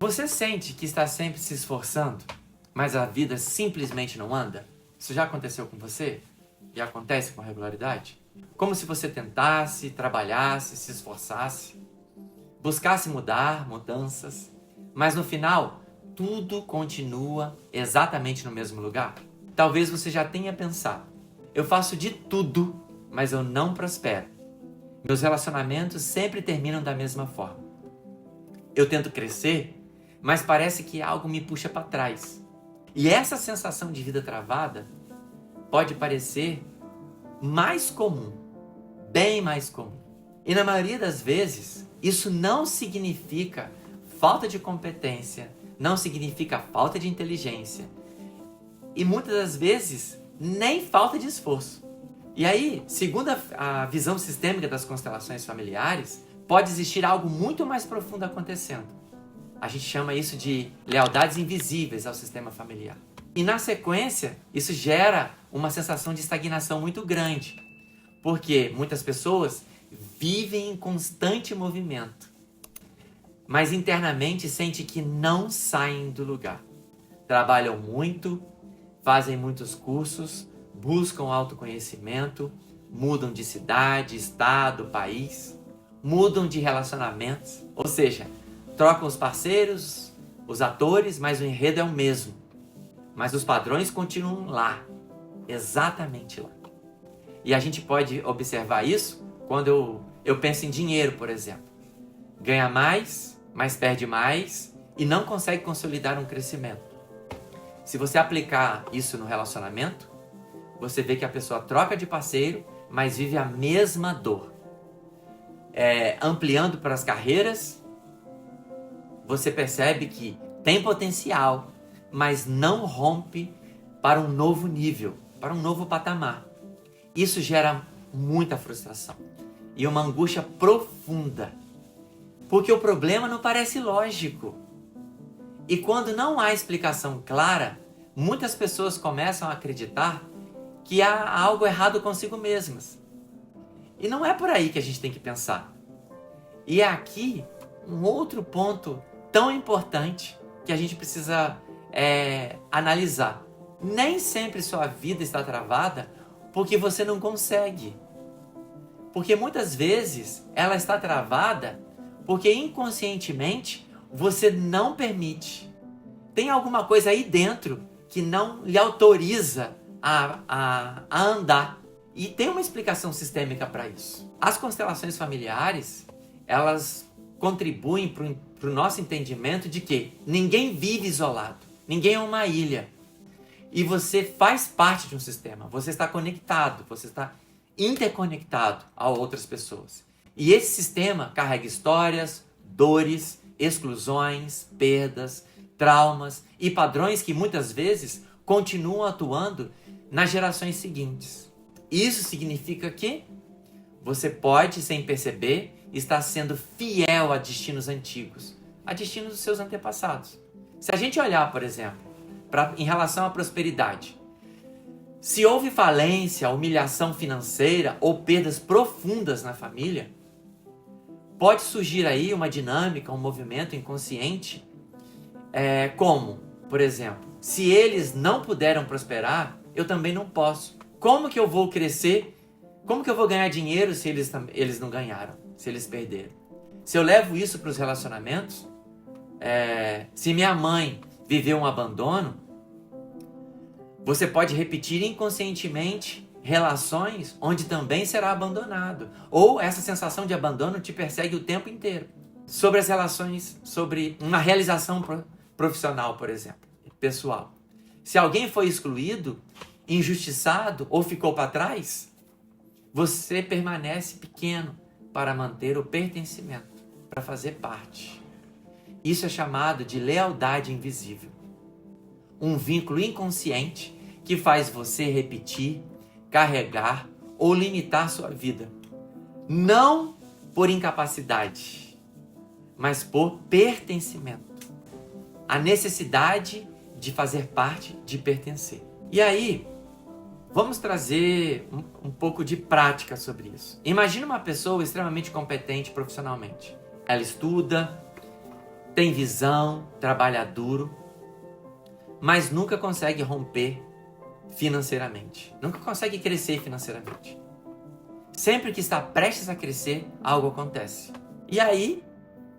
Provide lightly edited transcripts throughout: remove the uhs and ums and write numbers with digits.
Você sente que está sempre se esforçando, mas a vida simplesmente não anda? Isso já aconteceu com você? E acontece com regularidade? Como se você tentasse, trabalhasse, se esforçasse, buscasse mudar, mudanças, mas no final, tudo continua exatamente no mesmo lugar? Talvez você já tenha pensado: eu faço de tudo, mas eu não prospero. Meus relacionamentos sempre terminam da mesma forma. Eu tento crescer, mas parece que algo me puxa para trás. E essa sensação de vida travada pode parecer mais comum, bem mais comum. E na maioria das vezes, isso não significa falta de competência, não significa falta de inteligência. E muitas das vezes, nem falta de esforço. E aí, segundo a visão sistêmica das constelações familiares, pode existir algo muito mais profundo acontecendo. A gente chama isso de lealdades invisíveis ao sistema familiar. E na sequência, isso gera uma sensação de estagnação muito grande. Porque muitas pessoas vivem em constante movimento, mas internamente sentem que não saem do lugar. Trabalham muito, fazem muitos cursos, buscam autoconhecimento, mudam de cidade, estado, país, mudam de relacionamentos, ou seja, trocam os parceiros, os atores, mas o enredo é o mesmo. Mas os padrões continuam lá, exatamente lá. E a gente pode observar isso quando eu penso em dinheiro, por exemplo. Ganha mais, mas perde mais e não consegue consolidar um crescimento. Se você aplicar isso no relacionamento, você vê que a pessoa troca de parceiro, mas vive a mesma dor. Ampliando para as carreiras, você percebe que tem potencial, mas não rompe para um novo nível, para um novo patamar. Isso gera muita frustração e uma angústia profunda, porque o problema não parece lógico. E quando não há explicação clara, muitas pessoas começam a acreditar que há algo errado consigo mesmas. E não é por aí que a gente tem que pensar. E é aqui um outro ponto tão importante que a gente precisa analisar. Nem sempre sua vida está travada porque você não consegue. Porque muitas vezes ela está travada porque inconscientemente você não permite. Tem alguma coisa aí dentro que não lhe autoriza a andar. E tem uma explicação sistêmica para isso. As constelações familiares, elas contribuem para o nosso entendimento de que ninguém vive isolado, ninguém é uma ilha. E você faz parte de um sistema, você está conectado, você está interconectado a outras pessoas. E esse sistema carrega histórias, dores, exclusões, perdas, traumas e padrões que muitas vezes continuam atuando nas gerações seguintes. Isso significa que você pode, sem perceber, estar sendo fiel a destinos antigos, a destinos dos seus antepassados. Se a gente olhar, por exemplo, em relação à prosperidade, se houve falência, humilhação financeira ou perdas profundas na família, pode surgir aí uma dinâmica, um movimento inconsciente, como, por exemplo, se eles não puderam prosperar, eu também não posso. Como que eu vou crescer? Como que eu vou ganhar dinheiro se eles não ganharam, se eles perderam? Se eu levo isso para os relacionamentos, se minha mãe viveu um abandono, você pode repetir inconscientemente relações onde também será abandonado. Ou essa sensação de abandono te persegue o tempo inteiro. Sobre as relações, sobre uma realização profissional, por exemplo, pessoal. Se alguém foi excluído, injustiçado ou ficou para trás, você permanece pequeno para manter o pertencimento, para fazer parte. Isso é chamado de lealdade invisível. Um vínculo inconsciente que faz você repetir, carregar ou limitar sua vida. Não por incapacidade, mas por pertencimento. A necessidade de fazer parte, de pertencer. E aí, vamos trazer um pouco de prática sobre isso. Imagina uma pessoa extremamente competente profissionalmente. Ela estuda, tem visão, trabalha duro, mas nunca consegue romper financeiramente. Nunca consegue crescer financeiramente. Sempre que está prestes a crescer, algo acontece. E aí,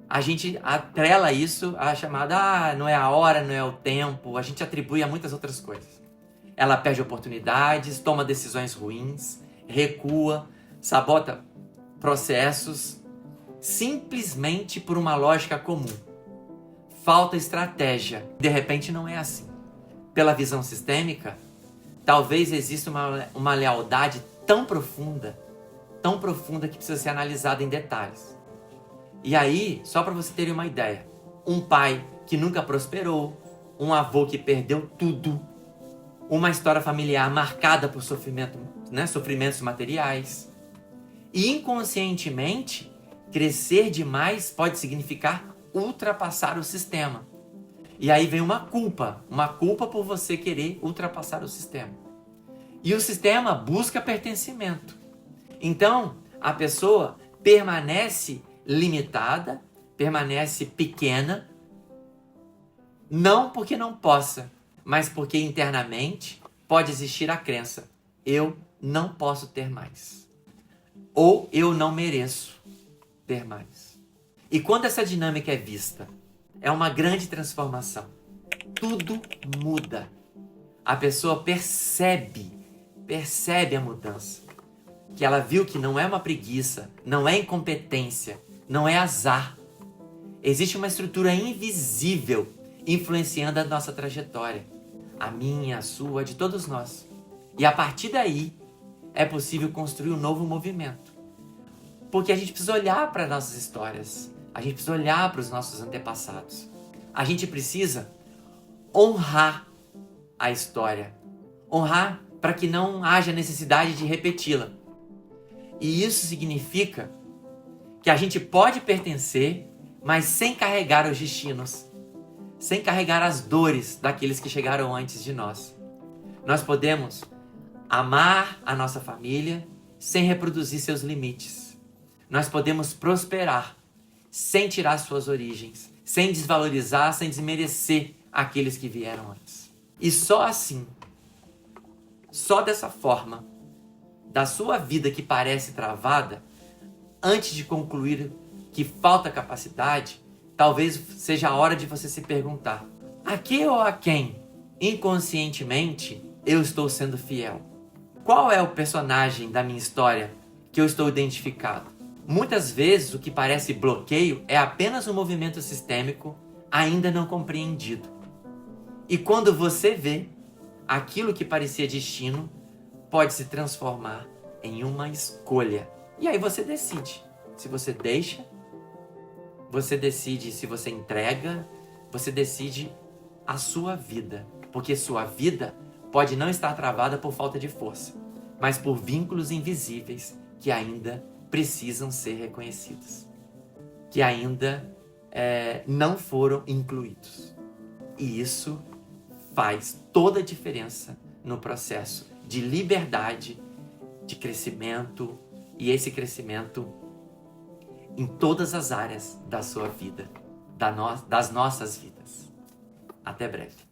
a gente atrela isso à chamada, não é a hora, não é o tempo, a gente atribui a muitas outras coisas. Ela perde oportunidades, toma decisões ruins, recua, sabota processos, simplesmente por uma lógica comum. Falta estratégia. De repente não é assim. Pela visão sistêmica, talvez exista uma lealdade tão profunda que precisa ser analisada em detalhes. E aí, só para você ter uma ideia, um pai que nunca prosperou, um avô que perdeu tudo, uma história familiar marcada por sofrimento, sofrimentos materiais. E inconscientemente, crescer demais pode significar ultrapassar o sistema. E aí vem uma culpa por você querer ultrapassar o sistema. E o sistema busca pertencimento. Então, a pessoa permanece limitada, permanece pequena, não porque não possa, mas porque internamente pode existir a crença: eu não posso ter mais. Ou eu não mereço ter mais. E quando essa dinâmica é vista, é uma grande transformação. Tudo muda. A pessoa percebe a mudança. Que ela viu que não é uma preguiça, não é incompetência, não é azar. Existe uma estrutura invisível influenciando a nossa trajetória. A minha, a sua, a de todos nós. E a partir daí, é possível construir um novo movimento. Porque a gente precisa olhar para nossas histórias. A gente precisa olhar para os nossos antepassados. A gente precisa honrar a história. Honrar para que não haja necessidade de repeti-la. E isso significa que a gente pode pertencer, mas sem carregar os destinos, sem carregar as dores daqueles que chegaram antes de nós. Nós podemos amar a nossa família sem reproduzir seus limites. Nós podemos prosperar sem tirar suas origens, sem desvalorizar, sem desmerecer aqueles que vieram antes. E só assim, só dessa forma, da sua vida que parece travada, antes de concluir que falta capacidade, talvez seja a hora de você se perguntar: a que ou a quem, inconscientemente, eu estou sendo fiel? Qual é o personagem da minha história que eu estou identificado? Muitas vezes o que parece bloqueio é apenas um movimento sistêmico ainda não compreendido. E quando você vê, aquilo que parecia destino pode se transformar em uma escolha. E aí você decide se você deixa, você decide se você entrega, você decide a sua vida. Porque sua vida pode não estar travada por falta de força, mas por vínculos invisíveis que ainda precisam ser reconhecidos, que ainda não foram incluídos. E isso faz toda a diferença no processo de liberdade, de crescimento, e esse crescimento em todas as áreas da sua vida, das nossas vidas. Até breve.